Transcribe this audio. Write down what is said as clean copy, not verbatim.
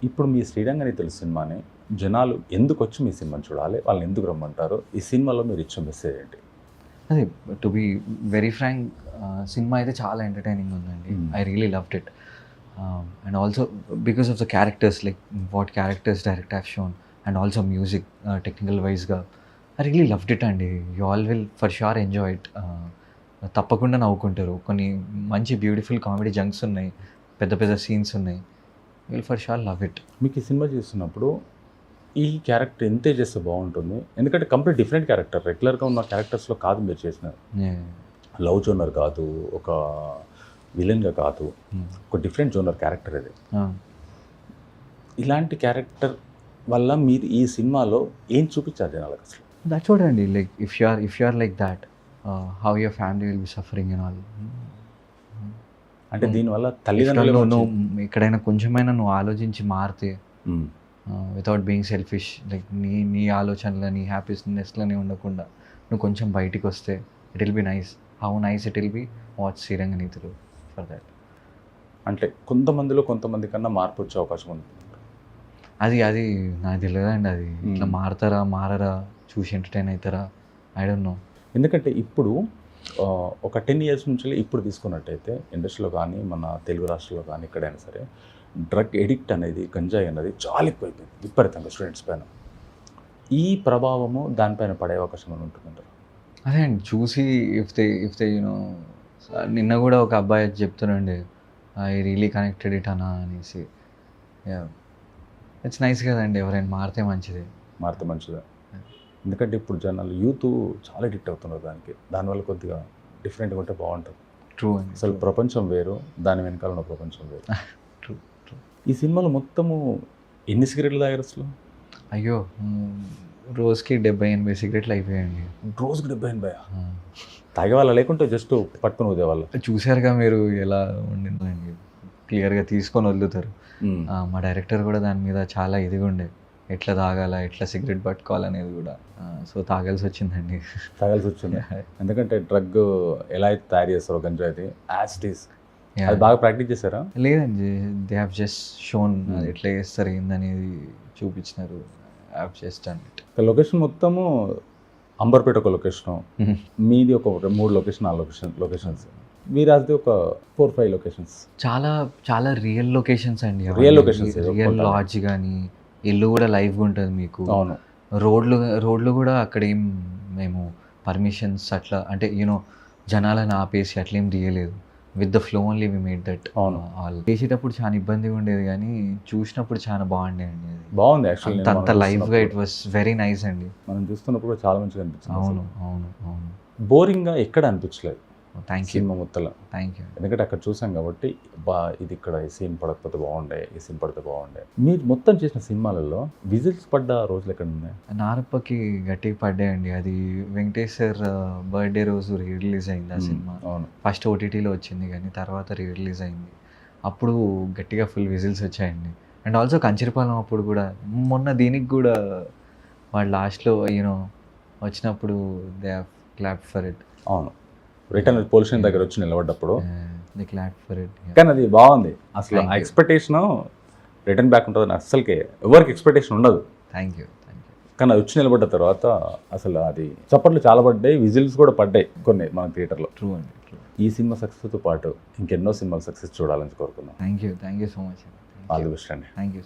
ఇప్పుడు మీ శ్రీరంగనీతులు సినిమాని జనాలు ఎందుకు వచ్చి మీ సినిమాని చూడాలి, వాళ్ళని ఎందుకు రమ్మంటారు, ఈ సినిమాలో మీరు ఇచ్చే మెసేజ్ ఏంటి? అదే to be very frank, cinema అయితే చాలా ఎంటర్టైనింగ్ ఉందండి. I really loved it. And also because of the characters, like what characters direct have shown, and also music technical వైజ్గా ఐ రియలీ లవ్డ్ ఇట్ అండి. You all will for sure enjoy it. తప్పకుండా నవ్వుకుంటారు. కొన్ని మంచి beautiful comedy జంక్స్ ఉన్నాయి, పెద్ద పెద్ద scenes ఉన్నాయి. Will for sure love it. మీకు ఈ సినిమా చూస్తున్నప్పుడు ఈ క్యారెక్టర్ ఎంతే చేస్తే బాగుంటుంది, ఎందుకంటే కంప్లీట్ డిఫరెంట్ క్యారెక్టర్, రెగ్యులర్గా ఉన్న క్యారెక్టర్స్లో కాదు మీరు చేసినారు. లవ్ జోనర్ కాదు, ఒక విలన్గా కాదు, ఒక డిఫరెంట్ జోనర్ క్యారెక్టర్ ఇది. ఇలాంటి క్యారెక్టర్ వల్ల మీరు ఈ సినిమాలో ఏం చూపించారు జనాలకు అసలు? దట్ చూడండి, like if you are like that, how your family will be suffering and all. అంటే దీనివల్ల తల్లిదండ్రులు నువ్వు ఎక్కడైనా కొంచెమైనా నువ్వు ఆలోచించి మారితే, వితౌట్ బీయింగ్ సెల్ఫిష్, లైక్ నీ ఆలోచనలు నీ హ్యాపీనెస్లోనే ఉండకుండా నువ్వు కొంచెం బయటికి వస్తే it will be nice. How nice it will be watch Sriranga Neethulu for that. అంటే కొంతమంది కన్నా మార్పు వచ్చే అవకాశం ఉంది. అది నాకు తెలియదండి. అది ఇట్లా మారరా, చూసి ఎంటర్టైన్ అవుతారా, ఐ డోంట్ నో. ఎందుకంటే ఇప్పుడు ఒక 10 years నుంచి ఇప్పుడు తీసుకున్నట్టయితే ఇండస్ట్రీలో కానీ మన తెలుగు రాష్ట్రాల్లో కానీ ఎక్కడైనా సరే డ్రగ్ ఎడిక్ట్ అనేది, గంజాయి అనేది చాలా ఎక్కువైపోయింది విపరీతంగా స్టూడెంట్స్ పైన. ఈ ప్రభావము దానిపైన పడే అవకాశం అని ఉంటుందంటారు? అదే అండి, చూసి ఇఫ్ దే యూనో, నిన్న కూడా ఒక అబ్బాయి చెప్తున్నాండి, ఐ రియలీ కనెక్టెడ్ ఇట్ అన్నా అనేసి. ఇట్స్ నైస్ కదండి, ఎవరైనా మారితే మంచిదే. ఎందుకంటే ఇప్పుడు జనాలు యూత్ చాలా ఎడిక్ట్ అవుతున్నారు దానికి. దానివల్ల కొద్దిగా డిఫరెంట్గా ఉంటే బాగుంటుంది. ట్రూ అండి. అసలు ప్రపంచం వేరు, దాని వెనకాల ఉన్న ప్రపంచం వేరు. ట్రూ. ఈ సినిమాలో మొత్తము ఎన్ని సిగరెట్లు తాగారు అసలు? అయ్యో, రోజుకి 70-80 సిగరెట్లు అయిపోయాయండి. రోజుకి 70-80 తాగేవాళ్ళ, లేకుంటే జస్ట్ పట్టుకుని ఊదేవాళ్ళ? చూసారుగా మీరు ఎలా ఉండిందండి, క్లియర్గా తీసుకొని వదులుతారు. మా డైరెక్టర్ కూడా దాని మీద చాలా ఇదిగా ఉండే, ఎట్లా తాగాల, ఎట్లా సిగరెట్ పట్టుకోవాలనేది కూడా. సో తాగాల్సి వచ్చింది. ఎందుకంటే డ్రగ్ ఎలా అయితే తయారు చేస్తారో గంజాయిది యాజ్ ఇట్ ఈస్, అది బాగా ప్రాక్టీస్ చేశారా? లేదండి, దే హ్యావ్ జస్ట్ షోన్ ఎట్లా చేస్తారు ఏందనేది చూపించినారు. Have just done it. Location మొత్తము అంబర్పేట ఒక లొకేషను, మీది ఒక 3 లొకేషన్, 4 లొకేషన్స్, వీరాజ్ది ఒక 4-5 లొకేషన్స్. చాలా రియల్ లొకేషన్స్ అండి. రియల్ లొకేషన్స్, రియల్ లాడ్జ్ కానీ, ఇల్లు కూడా లైవ్గా ఉంటుంది మీకు. అవును. రోడ్లు కూడా అక్కడ ఏం మేము పర్మిషన్స్ అట్లా అంటే జనాలను ఆపేసి అట్లా ఏం తీయలేదు. With the flow only we made that. అవును. చేసేటప్పుడు చాలా ఇబ్బందిగా ఉండేది, కానీ చూసినప్పుడు చాలా బాగుండే అండి. అది బాగుంది యాక్చువల్లీ, అంత లైవ్గా ఇట్ వాస్ వెరీ నైస్ అండి. మనం చూస్తున్నప్పుడు చాలా మంచిగా అనిపించింది. అవును. బోరింగ్గా ఎక్కడ అనిపించలేదు. Thank you. సినిమా మొత్తంలో థ్యాంక్ యూ. ఎందుకంటే అక్కడ చూసాం కాబట్టి ఇది ఇక్కడ ఈ సీన్ పడకపోతే బాగుండే, ఈ సీన్ పడితే బాగుండే. మీరు మొత్తం చేసిన సినిమాలలో విజిల్స్ పడ్డ రోజులు ఎక్కడ ఉన్నాయి? నారప్పకి గట్టిగా పడ్డాయండి. అది వెంకటేష్ సార్ బర్త్డే రోజు రిలీజ్ అయింది ఆ సినిమా. అవును. ఫస్ట్ ఓటీటీలో వచ్చింది, కానీ తర్వాత రిలీజ్ అయింది. అప్పుడు గట్టిగా ఫుల్ విజిల్స్ వచ్చాయండి. అండ్ ఆల్సో కంచిరిపాలెం అప్పుడు కూడా, మొన్న దీనికి కూడా వాళ్ళు లాస్ట్లో వచ్చినప్పుడు they have clap for it. అవును, రిటర్న్ పోలీస్ స్టేషన్ దగ్గర వచ్చి నిలబడ్డప్పుడు దే క్లాప్ ఫర్ ఇట్. కానీ అది బాగుంది. అసలు ఆ ఎక్స్పెక్టేషన్ రిటర్న్ బ్యాక్ ఉంటుంది, అస్సలకి ఎవరికి ఎక్స్పెక్టేషన్ ఉండదు. Thank you. కానీ అది వచ్చి నిలబడ్డ తర్వాత అసలు అది చప్పట్లు చాలా పడ్డాయి, విజిల్స్ కూడా పడ్డాయి కొన్ని మన థియేటర్లో. ట్రూ అండి, ట్రూ. ఈ సినిమా సక్సెస్తో పాటు ఇంకెన్నో సినిమాలు సక్సెస్ చూడాలని కోరుకున్నాం. Thank you so much. All the best అండి. Thank you.